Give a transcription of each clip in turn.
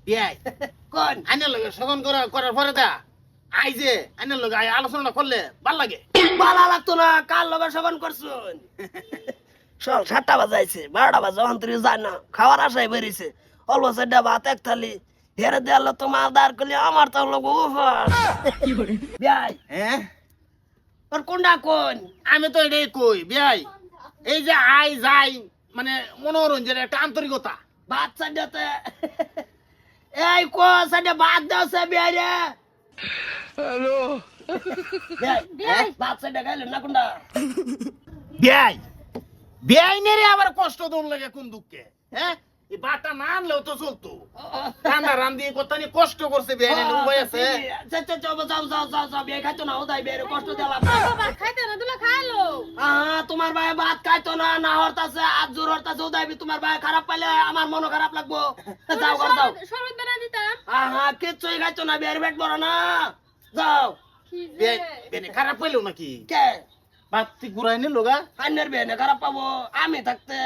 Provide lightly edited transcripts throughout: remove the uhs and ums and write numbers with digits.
বিয়াই কোন আইনের লগে সগন করার পরে দা আই যে আইনের লগে আলোচনা করলে ভাল লাগে। বালা লাগতো না, কার লগে সগন করছুন? সব 7টা বাজাইছে, 12টা বাজে অন্তরে যায় না, খাওয়ার আশায় বেরিয়েছে। অল্প সেটা ভাত এক থালি হেরে দেয়াল তোমার দাঁড় করলে আমার তো লোক উপাস। বিয়াই হ্যাঁ তোর কোনটা কোন? আমি তো এটাই কই বিয়াই, এই যে আই যাই মানে মনোরঞ্জনের একটা আন্তরিকতা। ভাত সাইডাতে এই কো সাইডে ভাত দাও সে বিয়াই রে। হ্যালো বিয়াই ভাত সাইডে গাইলেন না কোনটা? বিয়াই বিয়াই নেরে আবার কষ্ট দম লাগে কোন দুঃখে? হ্যাঁ এই বাটা না আনলেও তো চলতো। রান্না রান্ধি কত কষ্ট করছে বিয়াই নেরে উপায় আছে? তোমার ভাই ভাত খাইতো না, না হরতাছে আজ জোর হরতাছে উদাইবি। তোমার ভাই খারাপ পাইলে আমার মনও খারাপ লাগবো। যাও ঘর যাও। কিচ্ছুই খাইতো না, বিয়ের পেট বড় না। যাও। বিয়াই খারাপ পাইলো নাকি? কে বাতি ঘুরাই নিল গা? আইনের বিয়ে খারাপ পাবো আমি থাকতে?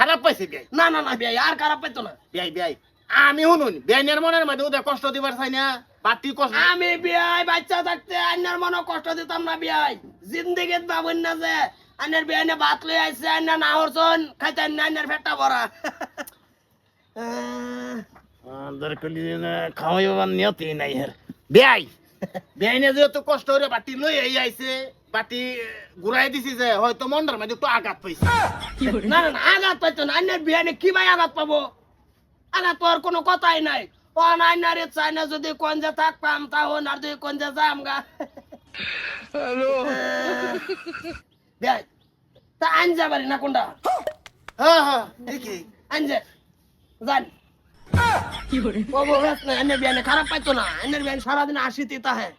খারাপ পাইছে বিয়াই? না না না বিয়ে আর খারাপ পাইতো না। বিয়াই বিয়াই আমি শুনুন বিয়াইনের মনের মধ্যে ওদের কষ্ট দিবার চাই না, বাতি কষ্ট। আমি বিয়াই বাচ্চা থাকতে আইনার মনে কষ্ট দিতাম না। বিয়াই জিন্দিগিত ভাবুন না যে আইনার বিয়ে ভাত লই আইছে, আইনা না হরছন খাইতে আইনার পেটটা ভরা। খাওয়াইবার নিয়তি নাই হের বিয়াই। বিয়াইনে যেহেতু কষ্ট করে বাটি লই আইছে, বাটি ঘুরাই দিছি যে হয়তো মন্ডার মধ্যে একটু আঘাত পাইছে। না না না আঘাত পাইতো না। আইনার বিয়ে কি ভাই আঘাত পাবো? আঘাত পাওয়ার কোনো কথাই নাই। ও আইনারে চাই না যদি কোন যে থাকতাম তাহলে আর যদি কোন যে যাম গা। হ্যালো বিয়াই তা আইন যাবারি না কোনটা? হ্যাঁ হ্যাঁ দেখি আইন যে জান খারাপ পাইতো না। আইনের বিয়ান সারাদিন আসিতে তাহে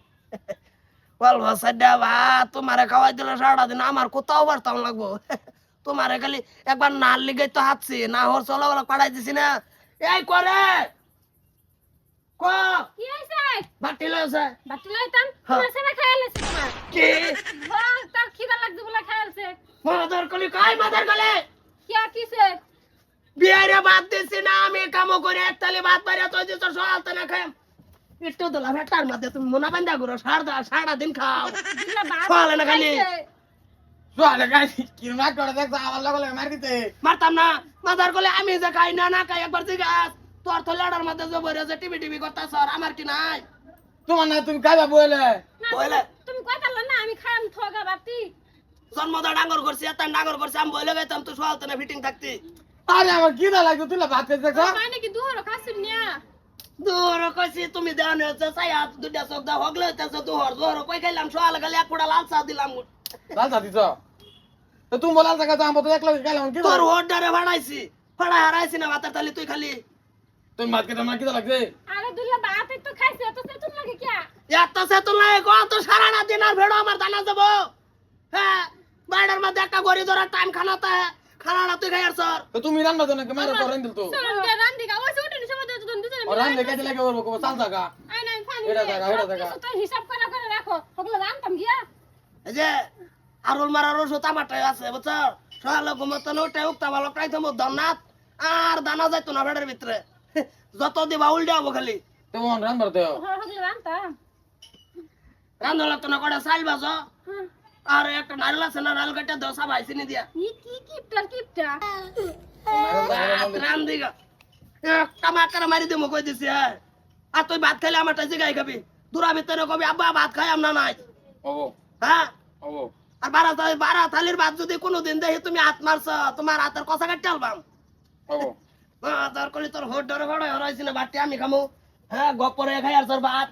বলবো সাডা ভাত তোমারে খাওয়াই দিলে সারাদিন আমার কোথাও বাড়তাম লাগবো। তোমারে খালি একবার না লিগে তো হাঁটছি না হর চলা বলা পাঠাই দিছি না। এই করে ক কি হইছে? বাটি লইছে বাটি লইতাম হ্যাঁ। তোমার সেবা খাইলাছে তোমার। কি তার খিদা লাগছে বলে খাইলছে। মাদার কলি কাই মাদার কলি কি আর কিছে? বিয়ারে ভাত দিছি না আমি কামো করে এক তালি ভাত বাড়িয়া তো দিছ সকালতে না খাই একটু দলা ভেটার মধ্যে তুমি মোনা বান্ধা করো সারা দিন খাও দিলা ভাত সকালে না খালি খাইছে। সোয়ালে গাই কি না করে দেখছ আমার লগে লগে মার দিতে। মারতাম না মাদার কলে আমি যে খাই না না খাই একবার জিজ্ঞাস তোর তো লেডার মধ্যে যে বইরে যে টিভি টিভি করতাছ আমার কি নাই? তোমার না তুমি খাইবা বলে না, বইলে তুমি কইতালা না আমি খাইম ঠগা বাতি। জন্মদা ডাঙ্গর করছি এত ডাঙ্গর করছি আমি বইলে গেতাম তো সকালতে না ফিটিং থাকতি। আরে আমার কি না লাগতো তুই ভাত খাইতে দেখছ? মানে কি দুহর খাসিম নিয়া? দূর কইছি তুমি দেওয়া হচ্ছে চাই হাত দুইটা চোখ দা হগলে হইতেছে দুহর জোর কই খাইলাম সকালে গেলে এক কুড়া লাল চা দিলাম। লাল চা দিছ তো তুমি বলাল জায়গা তো আমরা তো একলা গেলাম কি তোর হোডারে ভাড়াইছি ভাড়া হারাইছি না ভাতের তালি তুই খালি তুমি ভাত খেতে আমার কি লাগছে? আরে দুলা ভাত তো খাইছে তো তেতুন লাগে কি? এত সে তো নাই কত সারা না দিন আর ভেড়ো আমার দানা দেবো। হ্যাঁ বাইরের মধ্যে একটা গড়ি ধরার টাইম খানাতে খানাটা তুই খাই আর সর তো তুমি রান্না জানো কি মারা করেন দিল তো সরঙ্গে রান্দি গা ওই উঠে সময় তো দুজন দুজন আর রান্না কেটে লাগে বলবো কো চাল জায়গা আই নাই ফানি এটা জায়গা, এটা জায়গা। তো হিসাব করে রাখো ওগুলো রান্তাম গিয়া। এই যে আরুল মারার ওষুধ আমারটাই আছে বুঝছো সকালে ঘুমোতে ওটাই উঠতে ভালো খাইতে মো দন্নাত আর দানা যাইতো না ভেড়ের ভিতরে যত দিবা উল্টে হবো খালি তোমার রান্নার দেও ওগুলো রান্তাম। রান্ধা লাগতো না কটা চাইল বাজো আর একটা নারকেল আছে না নারকেল কাটা দাও সবাই চিনি দিয়া কি কিপটা রান্ধি গা একটা মাকারা মারি দিমু কই দিছি হ্যাঁ আর তুই ভাত খাইলে আমারটা জিগাই খাবি দূরা ভিতরে কবি আব্বা ভাত খাই আমরা নাই ওবো হ্যাঁ ওবো আর বারা থালির ভাত যদি কোনোদিন দেখি তুমি হাত মারছ তোমার হাতের কষা কাটতে আলবাম ওবো তোর কলি তোর হোট ধরে ভাড়া হরাইছি না বাটি আমি খামু হ্যাঁ গপরে খাই আর তোর ভাত